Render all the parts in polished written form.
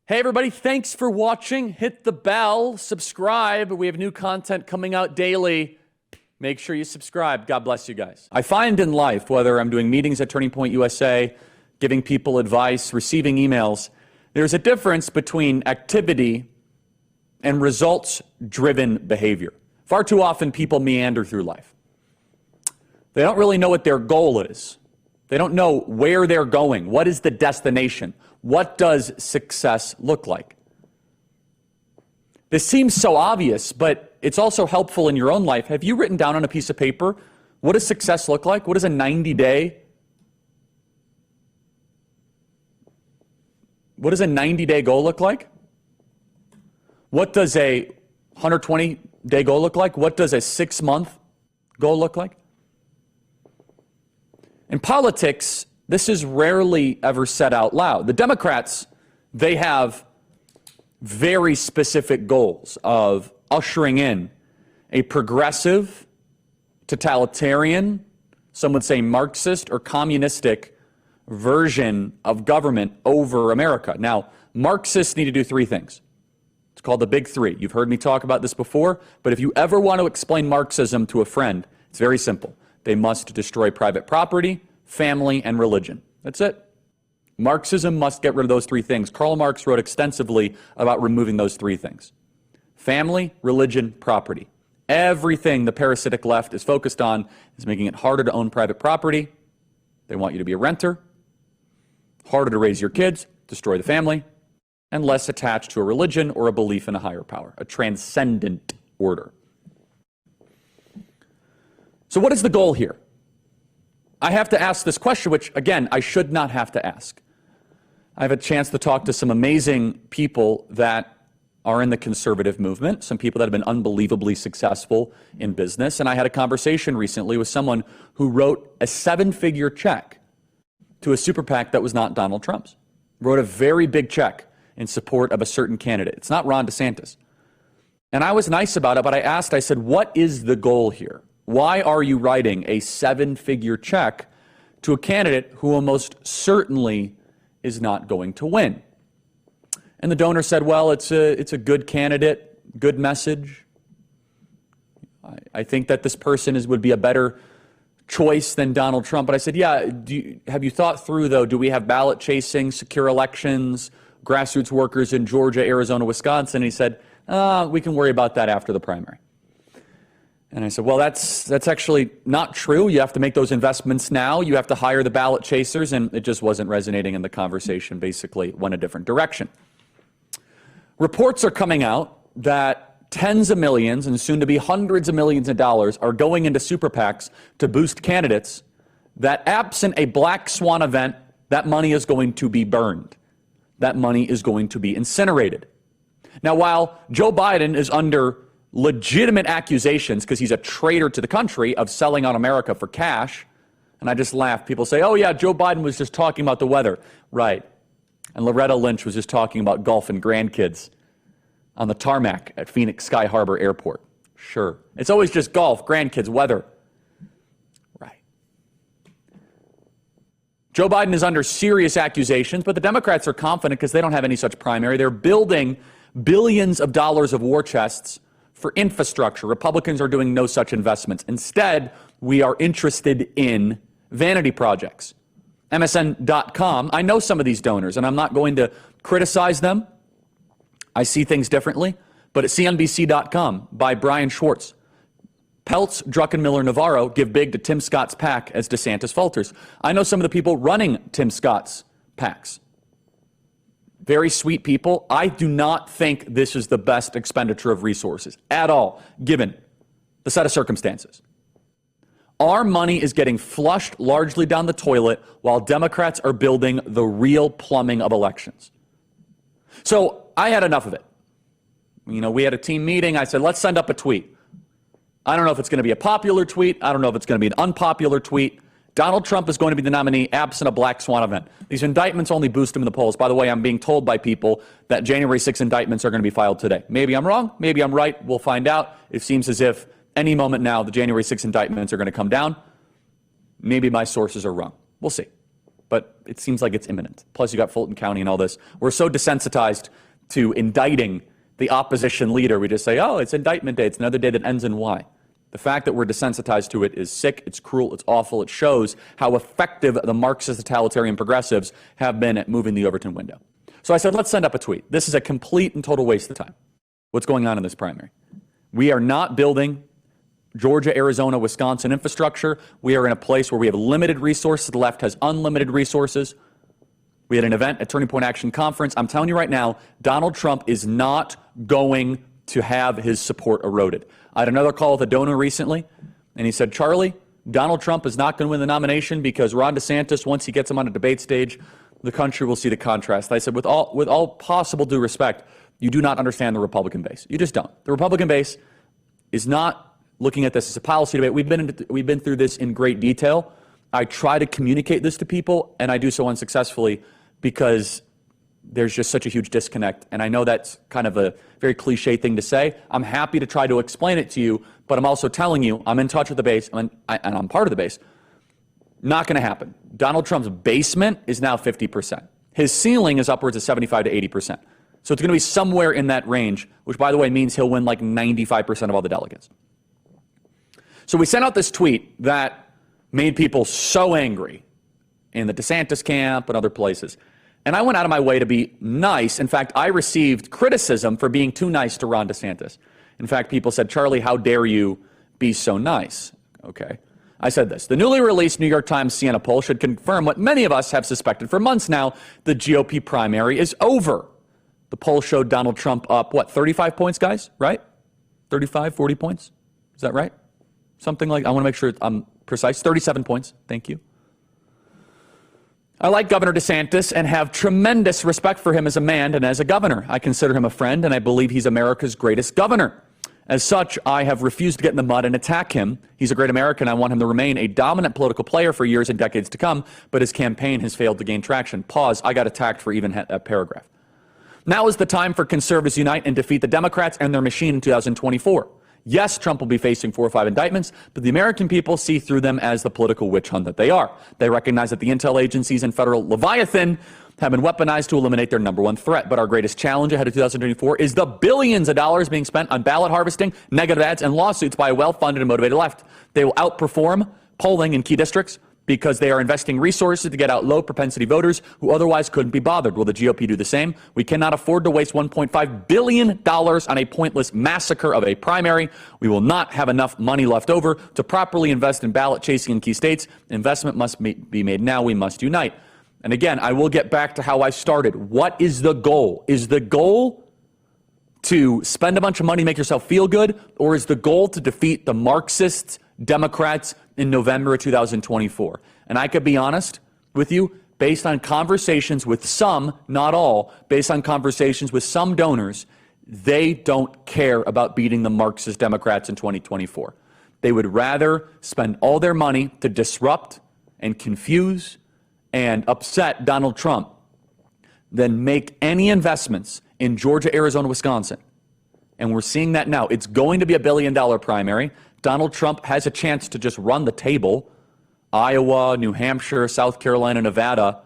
Hey everybody, thanks for watching. Hit the bell, subscribe. We have new content coming out daily. Make sure you subscribe. God bless you guys. I find in life, whether I'm doing meetings at Turning Point USA, giving people advice, receiving emails, there's a difference between activity and results-driven behavior. Far too often people meander through life. They don't really know what their goal is. They don't know where they're going. What is the destination? What does success look like? This seems so obvious, but it's also helpful in your own life. Have you written down on a piece of paper, what does success look like? What does a 90-day goal look like? What does a 120-day goal look like? What does a 6-month goal look like? In politics, this is rarely ever said out loud. The Democrats, they have very specific goals of ushering in a progressive, totalitarian, some would say Marxist or communistic version of government over America. Now, Marxists need to do 3 things. It's called the Big 3. You've heard me talk about this before, but if you ever want to explain Marxism to a friend, it's very simple. They must destroy private property, family, and religion. That's it. Marxism must get rid of those 3 things. Karl Marx wrote extensively about removing those 3 things. Family, religion, property. Everything the parasitic left is focused on is making it harder to own private property. They want you to be a renter, harder to raise your kids, destroy the family, and less attached to a religion or a belief in a higher power, a transcendent order. So what is the goal here? I have to ask this question, which, again, I should not have to ask. I have a chance to talk to some amazing people that are in the conservative movement, some people that have been unbelievably successful in business, and I had a conversation recently with someone who wrote a 7-figure check to a super PAC that was not Donald Trump's. Wrote a very big check in support of a certain candidate. It's not Ron DeSantis. And I was nice about it, but I said, what is the goal here? Why are you writing a 7-figure check to a candidate who almost certainly is not going to win? And the donor said, well, it's a good candidate, good message. I think that this person would be a better choice than Donald Trump. But I said, yeah, have you thought through, though, do we have ballot chasing, secure elections, grassroots workers in Georgia, Arizona, Wisconsin? And he said, we can worry about that after the primary. And I said, well, that's actually not true. You have to make those investments now. You have to hire the ballot chasers. And it just wasn't resonating in the conversation, basically went a different direction. Reports are coming out that tens of millions and soon to be hundreds of millions of dollars are going into super PACs to boost candidates that, absent a black swan event, that money is going to be burned. That money is going to be incinerated. Now, while Joe Biden is under legitimate accusations, because he's a traitor to the country, of selling out America for cash, and I just laugh. People say, oh yeah, Joe Biden was just talking about the weather. Right. And Loretta Lynch was just talking about golf and grandkids on the tarmac at Phoenix Sky Harbor Airport. Sure. It's always just golf, grandkids, weather. Right. Joe Biden is under serious accusations, but the Democrats are confident because they don't have any such primary. They're building billions of dollars of war chests for infrastructure. Republicans are doing no such investments. Instead, we are interested in vanity projects. MSN.com, I know some of these donors, and I'm not going to criticize them. I see things differently. But at CNBC.com, by Brian Schwartz, Peltz, Druckenmiller, Navarro give big to Tim Scott's PAC as DeSantis falters. I know some of the people running Tim Scott's PACs. Very sweet people. I do not think this is the best expenditure of resources at all, given the set of circumstances. Our money is getting flushed largely down the toilet while Democrats are building the real plumbing of elections. So I had enough of it. You know, we had a team meeting. I said, let's send up a tweet. I don't know if it's going to be a popular tweet. I don't know if it's going to be an unpopular tweet. Donald Trump is going to be the nominee absent a black swan event. These indictments only boost him in the polls. By the way, I'm being told by people that January 6 indictments are going to be filed today. Maybe I'm wrong. Maybe I'm right. We'll find out. It seems as if any moment now the January 6 indictments are going to come down. Maybe my sources are wrong. We'll see. but it seems like it's imminent. Plus, you got Fulton County and all this. We're so desensitized to indicting the opposition leader. We just say, oh, it's indictment day. It's another day that ends in Y. The fact that we're desensitized to it is sick, it's cruel, it's awful. It shows how effective the Marxist totalitarian progressives have been at moving the Overton window. So I said, let's send up a tweet. This is a complete and total waste of time. What's going on in this primary? We are not building Georgia, Arizona, Wisconsin infrastructure. We are in a place where we have limited resources. The left has unlimited resources. We had an event at Turning Point Action Conference. I'm telling you right now, Donald Trump is not going to have his support eroded. I had another call with a donor recently, and he said, Charlie, Donald Trump is not going to win the nomination because Ron DeSantis, once he gets him on a debate stage, the country will see the contrast. I said, with all possible due respect, you do not understand the Republican base. You just don't. The Republican base is not looking at this as a policy debate. We've been through this in great detail. I try to communicate this to people, and I do so unsuccessfully because there's just such a huge disconnect. And I know that's kind of a very cliche thing to say. I'm happy to try to explain it to you, but I'm also telling you I'm in touch with the base, and I'm part of the base. Not going to happen. Donald Trump's basement is now 50%. His ceiling is upwards of 75 to 80%. So it's going to be somewhere in that range, which, by the way, means he'll win like 95% of all the delegates. So we sent out this tweet that made people so angry in the DeSantis camp and other places. And I went out of my way to be nice. In fact, I received criticism for being too nice to Ron DeSantis. In fact, people said, Charlie, how dare you be so nice? Okay. I said this. The newly released New York Times Siena poll should confirm what many of us have suspected for months now. The GOP primary is over. The poll showed Donald Trump up, 35 points, guys, right? 35, 40 points? Is that right? Something like, I want to make sure I'm precise. 37 points. Thank you. I like Governor DeSantis and have tremendous respect for him as a man and as a governor. I consider him a friend, and I believe he's America's greatest governor. As such, I have refused to get in the mud and attack him. He's a great American. I want him to remain a dominant political player for years and decades to come, but his campaign has failed to gain traction. Pause. I got attacked for even that paragraph. Now is the time for conservatives to unite and defeat the Democrats and their machine in 2024. Yes, Trump will be facing 4 or 5 indictments, but the American people see through them as the political witch hunt that they are. They recognize that the intel agencies and federal Leviathan have been weaponized to eliminate their number one threat. But our greatest challenge ahead of 2024 is the billions of dollars being spent on ballot harvesting, negative ads, and lawsuits by a well-funded and motivated left. They will outperform polling in key districts because they are investing resources to get out low-propensity voters who otherwise couldn't be bothered. Will the GOP do the same? We cannot afford to waste $1.5 billion on a pointless massacre of a primary. We will not have enough money left over to properly invest in ballot chasing in key states. Investment must be made now. We must unite. And again, I will get back to how I started. What is the goal? Is the goal to spend a bunch of money, make yourself feel good, or is the goal to defeat the Marxists, Democrats in November of 2024? And I could be honest with you, based on conversations with some, not all, based on conversations with some donors, they don't care about beating the Marxist Democrats in 2024. They would rather spend all their money to disrupt and confuse and upset Donald Trump than make any investments in Georgia, Arizona, Wisconsin. And we're seeing that now. It's going to be a $1 billion primary. Donald Trump has a chance to just run the table. Iowa, New Hampshire, South Carolina, Nevada.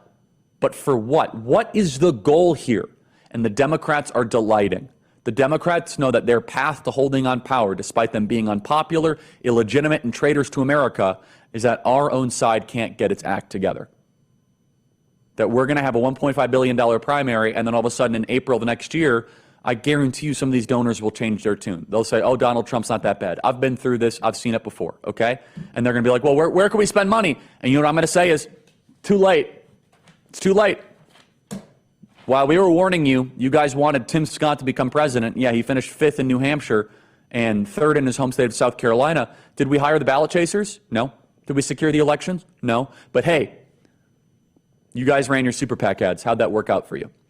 But for what? What is the goal here? And the Democrats are delighting. The Democrats know that their path to holding on power, despite them being unpopular, illegitimate, and traitors to America, is that our own side can't get its act together. That we're going to have a $1.5 billion primary, and then all of a sudden in April of the next year, I guarantee you some of these donors will change their tune. They'll say, oh, Donald Trump's not that bad. I've been through this. I've seen it before, okay? And they're going to be like, well, where can we spend money? And you know what I'm going to say is, too late. It's too late. While we were warning you, you guys wanted Tim Scott to become president. Yeah, he finished 5th in New Hampshire and 3rd in his home state of South Carolina. Did we hire the ballot chasers? No. Did we secure the elections? No. But hey, you guys ran your super PAC ads. How'd that work out for you?